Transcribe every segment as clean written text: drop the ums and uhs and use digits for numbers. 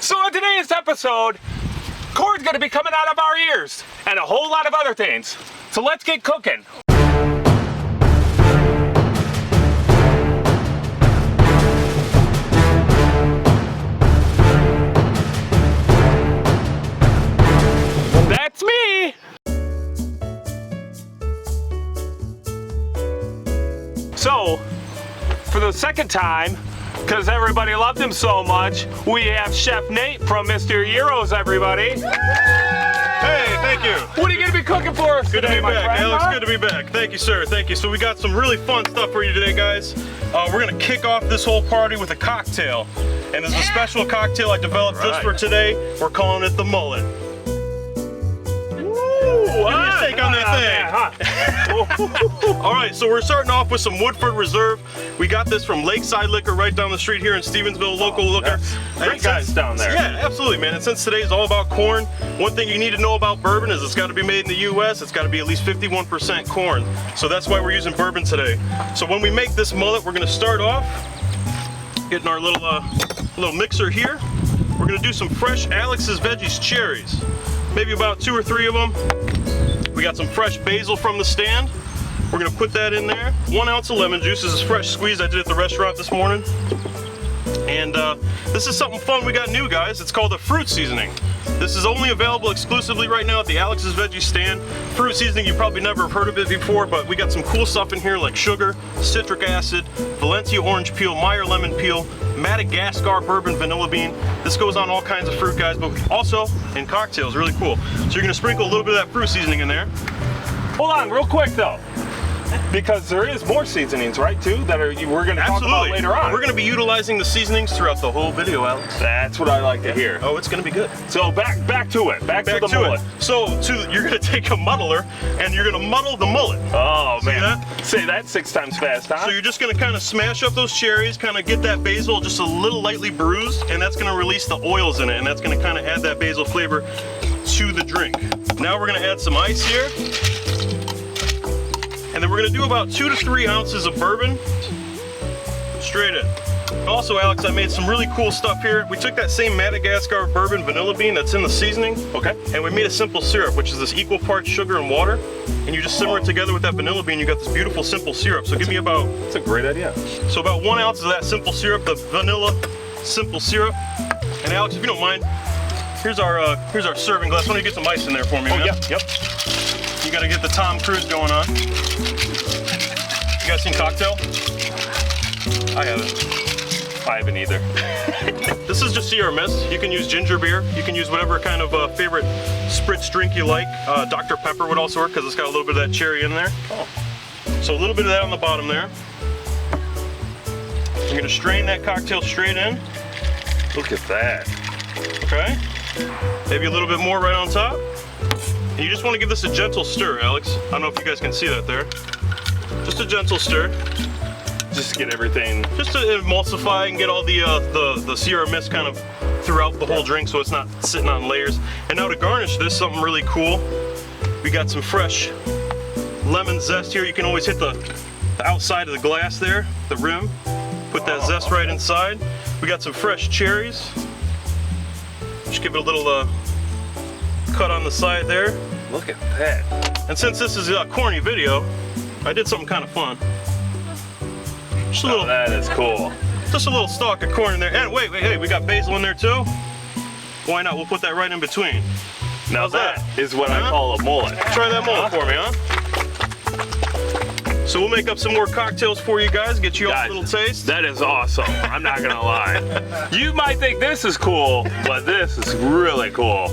So on today's episode, corn's gonna be coming out of our ears and a whole lot of other things. So let's get cooking. That's me. So, for the second time, because everybody loved him so much, we have Chef Nate from Mr. Euros, everybody. Hey, thank you. What are you going to be cooking for us Good today, to be back, friend, Alex. huh? Good to be back. Thank you, sir. Thank you. So we got some really fun stuff for you today, guys. We're going to kick off this whole party with a cocktail. And there's a special cocktail I developed just for today. We're calling it the mullet. Give me a take on that thing. All right, so we're starting off with some Woodford Reserve. We got this from Lakeside Liquor right down the street here in Stevensville, local liquor. Great guys down there. Yeah, absolutely, man. And since today's all about corn, one thing you need to know about bourbon is it's got to be made in the U.S. It's got to be at least 51% corn. So that's why we're using bourbon today. So when we make this mullet, we're going to start off getting our little mixer here. We're going to do some fresh Alex's Veggies cherries. Maybe about 2 or 3 of them. We got some fresh basil from the stand. We're gonna put that in there. 1 ounce of lemon juice. This is fresh squeezed I did at the restaurant this morning. And this is something fun we got new, guys. It's called a fruit seasoning. This is only available exclusively right now at the Alex's Veggie stand. Fruit seasoning, you probably never have heard of it before, but we got some cool stuff in here like sugar, citric acid, Valencia orange peel, Meyer lemon peel, Madagascar bourbon vanilla bean. This goes on all kinds of fruit, guys, but also in cocktails, really cool. So you're gonna sprinkle a little bit of that fruit seasoning in there. Hold on, real quick though. Because there is more seasonings, right, too, that we're going to talk about later on. We're going to be utilizing the seasonings throughout the whole video, Alex. That's what I like to hear. Oh, it's going to be good. So back to it. Back to the mullet. So you're going to take a muddler and you're going to muddle the mullet. Oh, See man. that? Say that 6 times fast, huh? So you're just going to kind of smash up those cherries, kind of get that basil just a little lightly bruised, and that's going to release the oils in it, and that's going to kind of add that basil flavor to the drink. Now we're going to add some ice here. And then we're gonna do about 2 to 3 ounces of bourbon straight in. Also, Alex, I made some really cool stuff here. We took that same Madagascar bourbon vanilla bean that's in the seasoning, okay, and we made a simple syrup, which is this equal parts sugar and water. And you just simmer it together with that vanilla bean, you got this beautiful simple syrup. So give me about... That's a great idea. So about 1 ounce of that simple syrup, the vanilla simple syrup. And Alex, if you don't mind, here's our serving glass. Why don't you get some ice in there for me, man? Yep. You gotta get the Tom Cruise going on. You guys seen Cocktail? I haven't. I haven't either. This is just Sierra Mist. You can use ginger beer. You can use whatever kind of favorite spritz drink you like. Dr. Pepper would also work because it's got a little bit of that cherry in there. Oh. So a little bit of that on the bottom there. I'm gonna strain that cocktail straight in. Look at that. Okay. Maybe a little bit more right on top. And you just want to give this a gentle stir, Alex. I don't know if you guys can see that there. Just a gentle stir. Just get everything. Just to emulsify and get all the Sierra Mist kind of throughout the whole drink so it's not sitting on layers. And now to garnish this, something really cool. We got some fresh lemon zest here. You can always hit the outside of the glass there, the rim. Put that zest right inside. We got some fresh cherries. Just give it a little cut on the side there. Look at that. And since this is a corny video, I did something kind of fun. Just a little, that is cool. Just a little stalk of corn in there. And wait, hey, we got basil in there too. Why not? We'll put that right in between. Now that is what I call a mullet. Try that mullet for me, huh? So we'll make up some more cocktails for you guys, get you all a little taste. That is awesome. I'm not gonna lie. You might think this is cool, but this is really cool.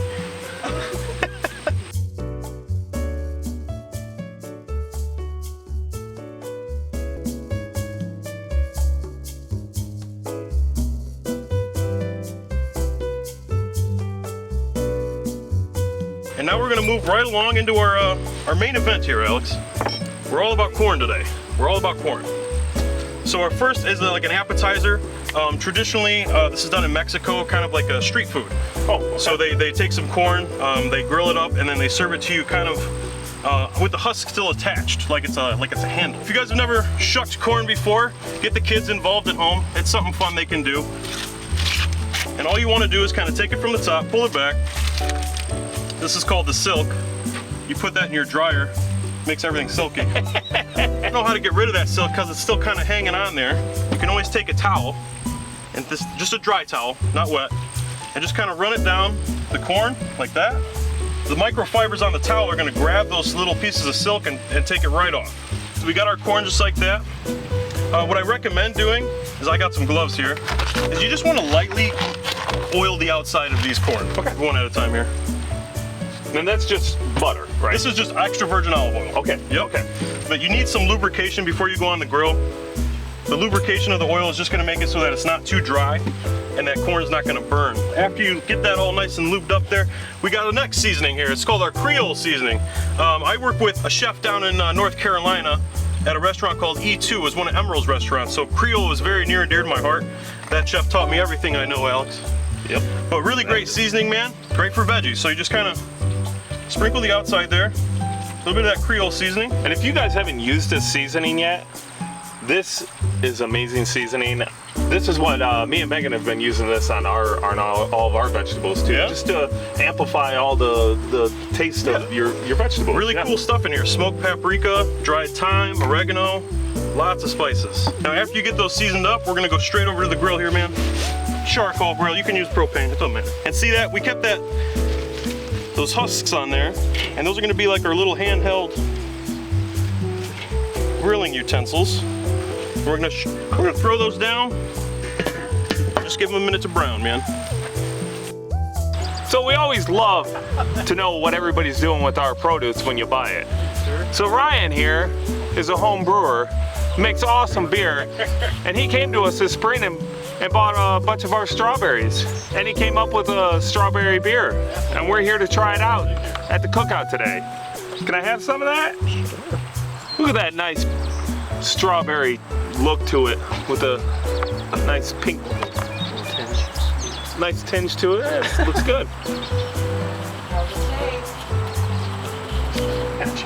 And now we're gonna move right along into our main event here, Alex. We're all about corn today. We're all about corn. So our first is like an appetizer. Traditionally, this is done in Mexico, kind of like a street food. Oh, okay. So they take some corn, they grill it up, and then they serve it to you kind of with the husk still attached, like it's a handle. If you guys have never shucked corn before, get the kids involved at home. It's something fun they can do. And all you want to do is kind of take it from the top, pull it back. This is called the silk. You put that in your dryer, makes everything silky. I don't know how to get rid of that silk because it's still kind of hanging on there. You can always take a towel, and this, just a dry towel, not wet, and just kind of run it down the corn like that. The microfibers on the towel are going to grab those little pieces of silk and take it right off. So we got our corn just like that. What I recommend doing is, I got some gloves here, is you just want to lightly oil the outside of these corn. Okay. One at a time here. And that's just butter, right? This is just extra virgin olive oil. Okay. Yep. Okay. But you need some lubrication before you go on the grill. The lubrication of the oil is just going to make it so that it's not too dry and that corn is not going to burn. After you get that all nice and lubed up there, we got the next seasoning here. It's called our Creole seasoning. I work with a chef down in North Carolina at a restaurant called E2. It's one of Emerald's restaurants. So Creole is very near and dear to my heart. That chef taught me everything I know, Alex. Yep. But really great seasoning, man. Great for veggies. So you just kind of sprinkle the outside there. A little bit of that Creole seasoning. And if you guys haven't used this seasoning yet, this is amazing seasoning. This is what me and Megan have been using this on all of our vegetables too, just to amplify all the taste of your vegetables. Really cool stuff in here. Smoked paprika, dried thyme, oregano, lots of spices. Now after you get those seasoned up, we're gonna go straight over to the grill here, man. Charcoal grill, you can use propane, it doesn't matter. And see that, we kept those husks on there, and those are gonna be like our little handheld grilling utensils. We're gonna throw those down. Just give them a minute to brown, man. So we always love to know what everybody's doing with our produce when you buy it. So Ryan here is a home brewer, makes awesome beer, and he came to us this spring and bought a bunch of our strawberries. And he came up with a strawberry beer. And we're here to try it out at the Cookout today. Can I have some of that? Look at that nice strawberry look to it with a nice pink, nice tinge to it. Yeah, looks good.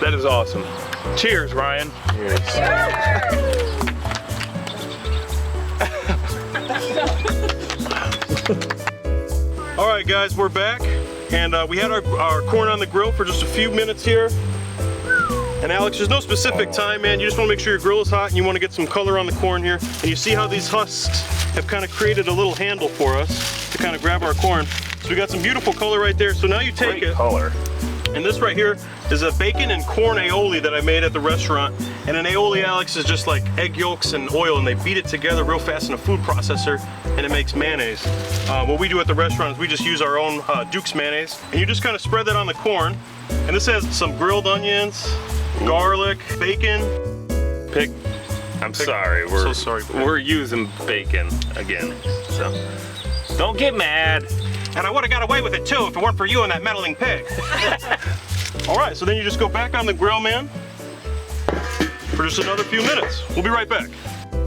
That is awesome. Cheers, Ryan. All right, guys, we're back, and we had our corn on the grill for just a few minutes here. And Alex, there's no specific time, man. You just want to make sure your grill is hot and you want to get some color on the corn here. And you see how these husks have kind of created a little handle for us to kind of grab our corn. So we got some beautiful color right there. So now you take Great color. And this right here is a bacon and corn aioli that I made at the restaurant. And an aioli, Alex, is just like egg yolks and oil, and they beat it together real fast in a food processor, and it makes mayonnaise. What we do at the restaurant is we just use our own Duke's mayonnaise, and you just kind of spread that on the corn. And this has some grilled onions, garlic, bacon. I'm sorry, we're so sorry, we're using bacon again. So don't get mad. And I would have got away with it too if it weren't for you and that meddling pig. All right, so then you just go back on the grill, man, for just another few minutes. We'll be right back.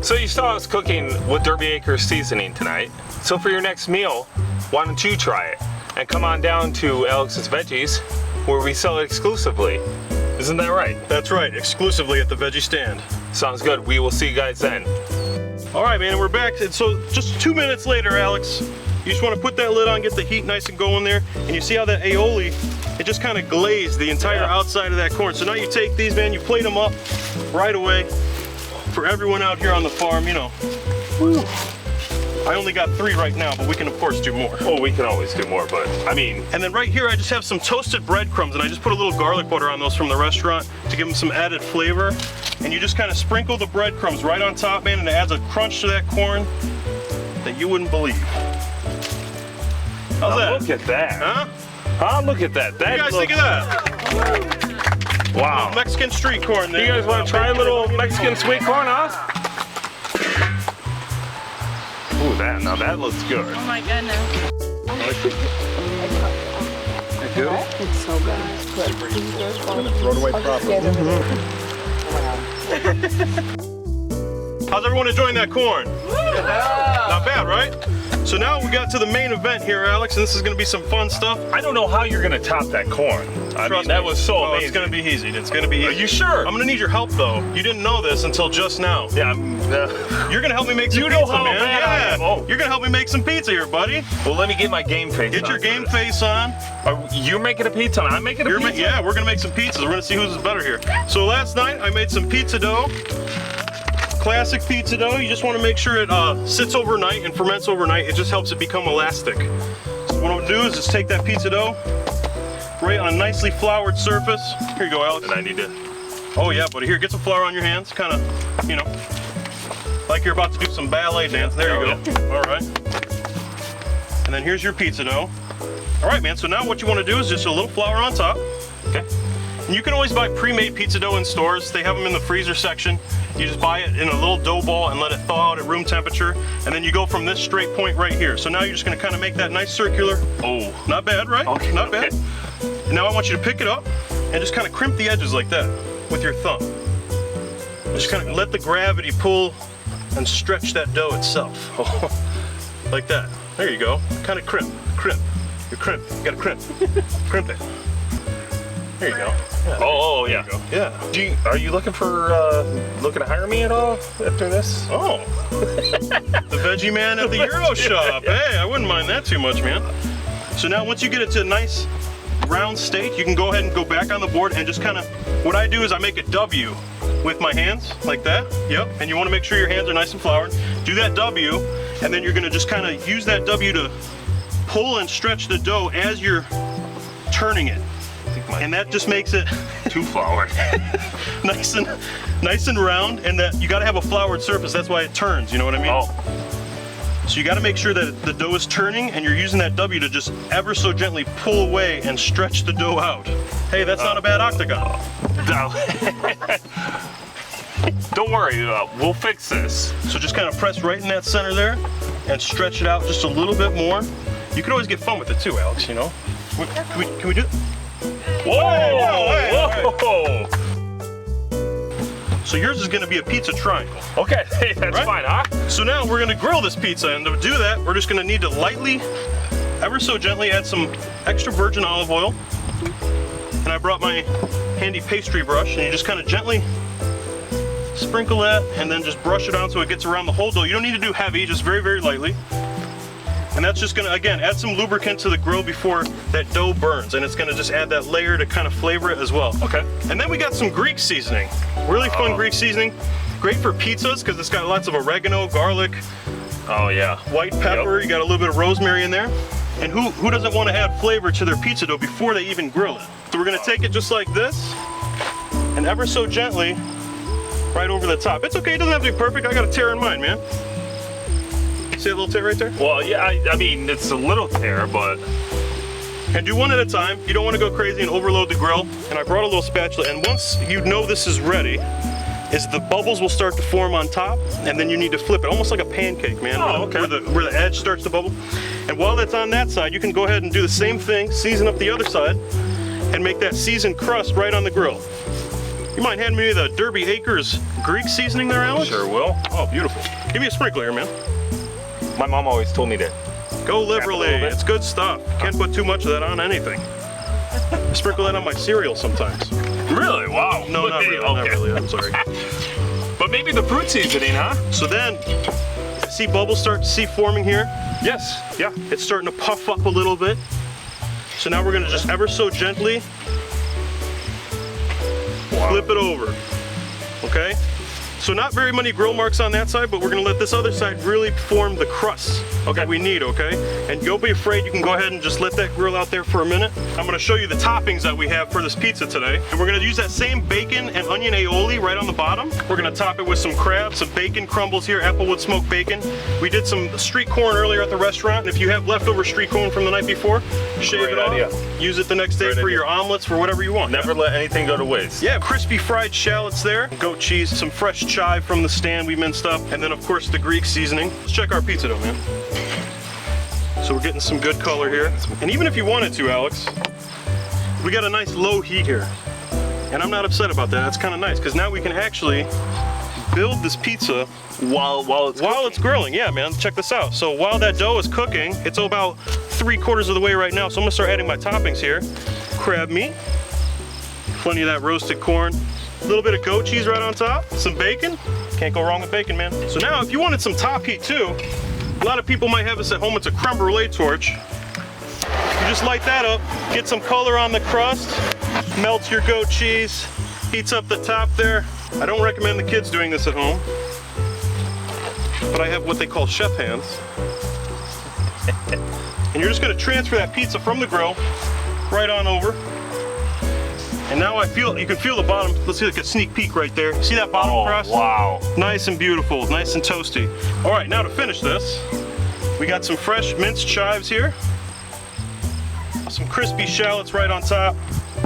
So you saw us cooking with Derby Acres seasoning tonight. So for your next meal, why don't you try it? And come on down to Alex's Veggies, where we sell it exclusively. Isn't that right? That's right, exclusively at the veggie stand. Sounds good. We will see you guys then. All right, man, we're back. And so just 2 minutes later, Alex, you just want to put that lid on, get the heat nice and going there, and you see how that aioli, it just kind of glazed the entire outside of that corn. So now you take these, man, you plate them up right away for everyone out here on the farm, you know. Woo. I only got 3 right now, but we can of course do more. Oh, we can always do more, but I mean. And then right here, I just have some toasted breadcrumbs, and I just put a little garlic butter on those from the restaurant to give them some added flavor. And you just kind of sprinkle the breadcrumbs right on top, man, and it adds a crunch to that corn that you wouldn't believe. How's that? Look at that. Huh? Huh? Look at that. What do you guys think of that? Wow. Mexican street corn there. You guys want to try a little Mexican sweet corn, huh? Ooh, now that looks good. Oh my goodness. It's so good. I'm gonna throw it away properly. How's everyone enjoying that corn? Not bad, right? So now we got to the main event here, Alex, and this is gonna be some fun stuff. I don't know how you're gonna top that corn. I mean, that was so amazing. It's gonna be easy. It's gonna be easy. Are you sure? I'm gonna need your help though. You didn't know this until just now. Yeah. You're gonna help me make some You pizza, know how man. bad I am. Oh. You're gonna help me make some pizza here, buddy. Well, let me get my game face. Get your on game first. face on. You're making a pizza and I'm making a pizza? Yeah, we're gonna make some pizzas. We're gonna see who's better here. So last night I made some pizza dough. Classic pizza dough. You just want to make sure it sits overnight and ferments overnight. It just helps it become elastic. So what I'm gonna do is just take that pizza dough, right on a nicely floured surface. Here you go, Alex. And I need to. Oh yeah, buddy. Here, get some flour on your hands. Kind of, you know, like you're about to do some ballet dance. There you go. All right. And then here's your pizza dough. All right, man. So now what you want to do is just a little flour on top. Okay. And you can always buy pre-made pizza dough in stores. They have them in the freezer section. You just buy it in a little dough ball and let it thaw out at room temperature. And then you go from this straight point right here. So now you're just gonna kind of make that nice circular. Oh, not bad, right? Okay. Not bad. And now I want you to pick it up and just kind of crimp the edges like that with your thumb. Just kind of let the gravity pull and stretch that dough itself. Like that. There you go. Kind of crimp, crimp. You crimp, you gotta crimp. Crimp it. There you go. Yeah, Oh, yeah. Yeah. Are you looking for, looking to hire me at all after this? Oh. The veggie man at the Euro shop. Hey, I wouldn't mind that too much, man. So now once you get it to a nice round state, you can go ahead and go back on the board and just kind of, what I do is I make a W with my hands, like that. Yep. And you want to make sure your hands are nice and floured. Do that W, and then you're going to just kind of use that W to pull and stretch the dough as you're turning it. And that just makes it Too floured. nice and round, and that you got to have a floured surface. That's why it turns, you know what I mean? Oh. So you got to make sure that the dough is turning, and you're using that W to just ever so gently pull away and stretch the dough out. Hey, that's not a bad octagon. Don't worry, we'll fix this. So just kind of press right in that center there and stretch it out just a little bit more. You can always get fun with it too, Alex, you know? Can we do it? Whoa! Whoa! So yours is gonna be a pizza triangle. Okay, hey, that's Right? fine, huh? So now we're gonna grill this pizza, and to do that, we're just gonna need to lightly, ever so gently, add some extra virgin olive oil. And I brought my handy pastry brush, and you just kind of gently sprinkle that, and then just brush it on so it gets around the whole dough. You don't need to do heavy, just very, very lightly. And that's just gonna, again, add some lubricant to the grill before that dough burns, and it's gonna just add that layer to kind of flavor it as well. Okay. And then we got some Greek seasoning. Really fun Greek seasoning. Great for pizzas, because it's got lots of oregano, garlic, Oh, yeah. white pepper, you got a little bit of rosemary in there. And who doesn't want to add flavor to their pizza dough before they even grill it? So we're gonna take it just like this, and ever so gently, right over the top. It's okay, it doesn't have to be perfect. I got a tear in mine, man. See that little tear right there? Well, yeah, I mean, it's a little tear, but... And do one at a time. You don't want to go crazy and overload the grill. And I brought a little spatula, and once you know this is ready, is the bubbles will start to form on top, and then you need to flip it, almost like a pancake, man. Oh, okay. Where the edge starts to bubble. And while that's on that side, you can go ahead and do the same thing, season up the other side, and make that seasoned crust right on the grill. You mind handing me the Derby Acres Greek seasoning there, Alex? Sure will. Oh, beautiful. Give me a sprinkler here, man. My mom always told me to. Go liberally. little bit. It's good stuff. Can't put too much of that on anything. I sprinkle that on my cereal sometimes. Really? Wow. No, not really. Not really. I'm sorry. But maybe the fruit seasoning, huh? So then, see bubbles start to see forming here? Yes. Yeah. It's starting to puff up a little bit. So now we're gonna just ever so gently flip it over, okay? So not very many grill marks on that side, but we're gonna let this other side really form the crust that we need, okay? And don't be afraid, you can go ahead and just let that grill out there for a minute. I'm gonna show you the toppings that we have for this pizza today. And we're gonna use that same bacon and onion aioli right on the bottom. We're gonna top it with some crab, some bacon crumbles here, applewood smoked bacon. We did some street corn earlier at the restaurant, and if you have leftover street corn from the night before, shave Great it off, idea. use it the next day Great for idea. your omelets, for whatever you want. Never let anything go to waste. Yeah, crispy fried shallots there, goat cheese, some fresh chive from the stand we minced up, and then of course the Greek seasoning. Let's check our pizza dough, man. So we're getting some good color here. And even if you wanted to, Alex, we got a nice low heat here. And I'm not upset about that, that's kind of nice, because now we can actually build this pizza While it's grilling. Yeah, man, check this out. So while that dough is cooking, it's about 3/4 of the way right now. So I'm gonna start adding my toppings here. Crab meat, plenty of that roasted corn, a little bit of goat cheese right on top, some bacon. Can't go wrong with bacon, man. So now if you wanted some top heat too, a lot of people might have this at home, it's a creme brulee torch. You just light that up, get some color on the crust, melts your goat cheese, heats up the top there. I don't recommend the kids doing this at home, but I have what they call chef hands. And you're just gonna transfer that pizza from the grill right on over. And now you can feel the bottom. Let's see like a sneak peek right there. See that bottom crust? Wow. Nice and beautiful, nice and toasty. All right, now to finish this, we got some fresh minced chives here. Some crispy shallots right on top.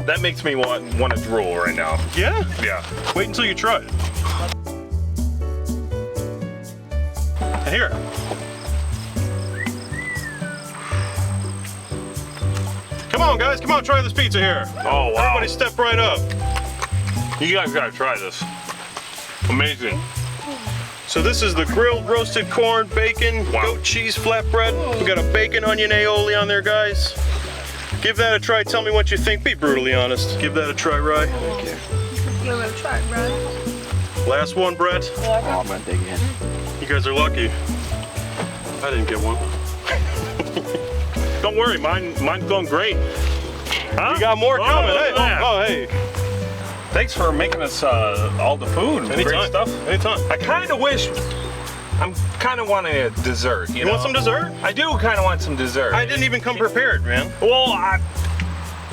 That makes me want to drool right now. Yeah? Yeah. Wait until you try it. And here. Come on, guys, come on, try this pizza here. Oh, wow. Everybody step right up. You guys gotta try this. Amazing. So this is the grilled roasted corn, bacon, Wow. goat cheese flatbread. We got a bacon onion aioli on there, guys. Give that a try, tell me what you think. Be brutally honest. Give that a try, Rye. Give it a try, bro. Last one, Brett. Oh, I'm gonna dig in. You guys are lucky. I didn't get one. Don't worry, mine's going great. Huh? We got more coming. Hey, yeah. oh, hey. Thanks for making us all the food. Great Anytime. stuff. Anytime. I kind of wish. I'm kind of wanting a dessert. You know? Want some dessert? I do kind of want some dessert. I didn't even come prepared, man. Well,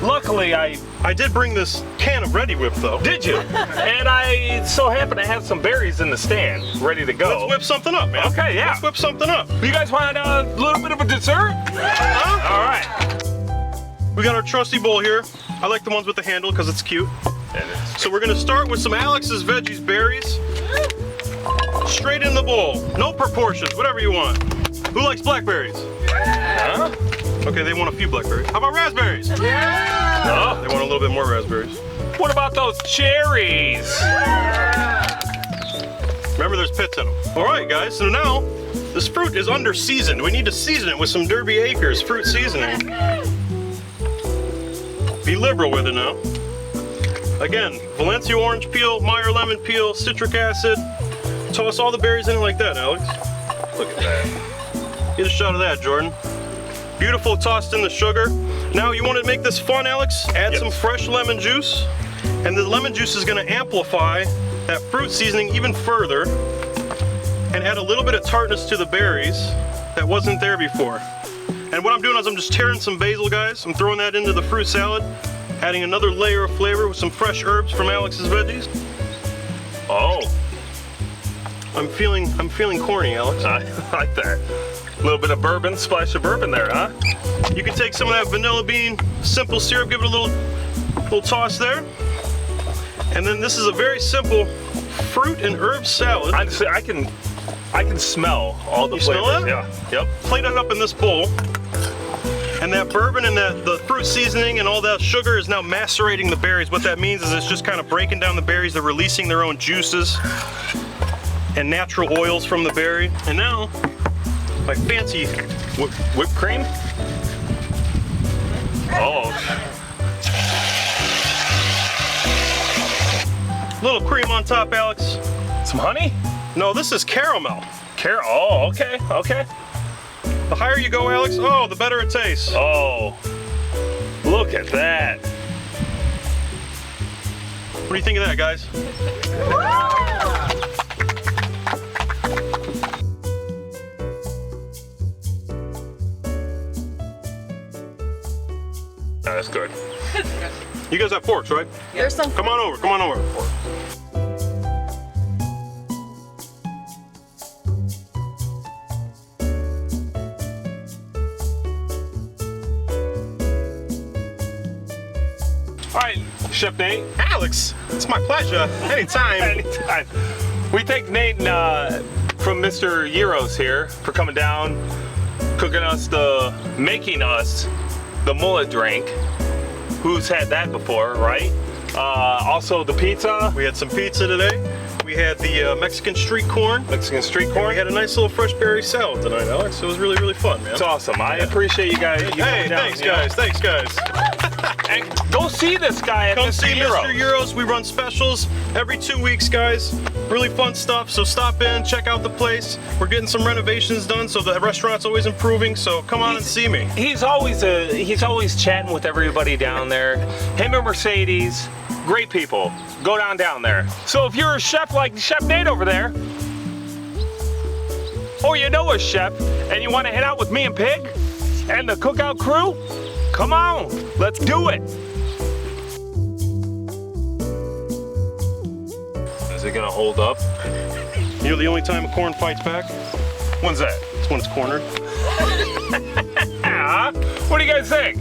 luckily I did bring this can of Ready Whip, though. did you, and I so happen to have some berries in the stand ready to go. Let's whip something up, man. Okay, yeah. Let's whip something up. You guys want a little bit of a dessert? Huh? All right. We got our trusty bowl here. I like the ones with the handle because it's cute. So we're gonna start with some Alex's Veggies berries. Straight in the bowl. No proportions, whatever you want. Who likes blackberries? Huh? Okay, they want a few blackberries. How about raspberries? No. They want a little bit more raspberries. What about those cherries? Remember, there's pits in them. All right, guys, so now this fruit is under seasoned. We need to season it with some Derby Acres fruit seasoning. Be liberal with it now. Again, Valencia orange peel, Meyer lemon peel, citric acid. Toss all the berries in it like that, Alex. Look at that. Get a shot of that, Jordan. Beautiful, tossed in the sugar. Now you want to make this fun, Alex? Add some fresh lemon juice. And the lemon juice is going to amplify that fruit seasoning even further and add a little bit of tartness to the berries that wasn't there before. And what I'm doing is I'm just tearing some basil, guys. I'm throwing that into the fruit salad, adding another layer of flavor with some fresh herbs from Alex's Veggies. Oh, I'm feeling corny, Alex. I like that. A little bit of bourbon, splash of bourbon there, huh? You can take some of that vanilla bean, simple syrup, give it a little toss there. And then this is a very simple fruit and herb salad. I can smell all the You smell flavors. that? Yeah. Yep. Plate it up in this bowl. And that bourbon and the fruit seasoning and all that sugar is now macerating the berries. What that means is it's just kind of breaking down the berries. They're releasing their own juices and natural oils from the berry. And now, my fancy Whipped cream? Oh. little cream on top, Alex. Some honey? No, this is caramel. Oh, okay, okay. The higher you go, Alex, oh, the better it tastes. Oh, look at that. What do you think of that, guys? Yeah, that's good. You guys have forks, right? There's some. Come on over, come on over. All right, Chef Nate. Alex, it's my pleasure. Anytime. Anytime. We thank Nate from Mr. Euros here for coming down, making us the mullet drink. Who's had that before, right? Also the pizza. We had some pizza today. We had the Mexican street corn. Mexican street And corn. we had a nice little fresh berry salad tonight, Alex. It was really, really fun, man. It's awesome. I appreciate you guys. Hey, thanks, guys. Thanks, guys. And go see this guy at Come Mr. see Euro. Mr. Euros. We run specials every 2 weeks, guys. Really fun stuff. So stop in, check out the place. We're getting some renovations done, so the restaurant's always improving. So come on and see me. He's always chatting with everybody down there. Him and Mercedes, great people. Go down there. So if you're a chef like Chef Nate over there, or you know a chef and you want to hang out with me and Pig and the Cookout crew, come on, let's do it. Is it gonna hold up? You know the only time a corn fights back? When's that? It's when it's cornered. Ah, what do you guys think?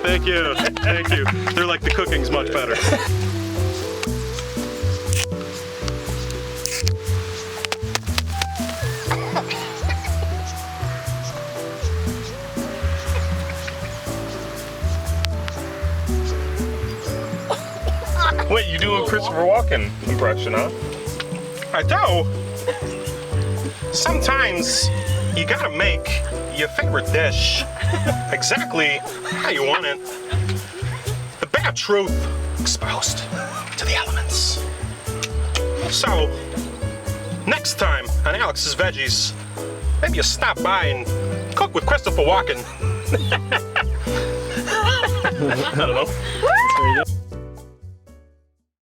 Thank you. Thank you. They're like the cooking's much better. Wait, you do a Christopher Walken impression, huh? I do. Sometimes you gotta make your favorite dish exactly how you want it. The bare truth exposed to the elements. So, next time on Alex's Veggies, maybe you stop by and cook with Christopher Walken. I don't know.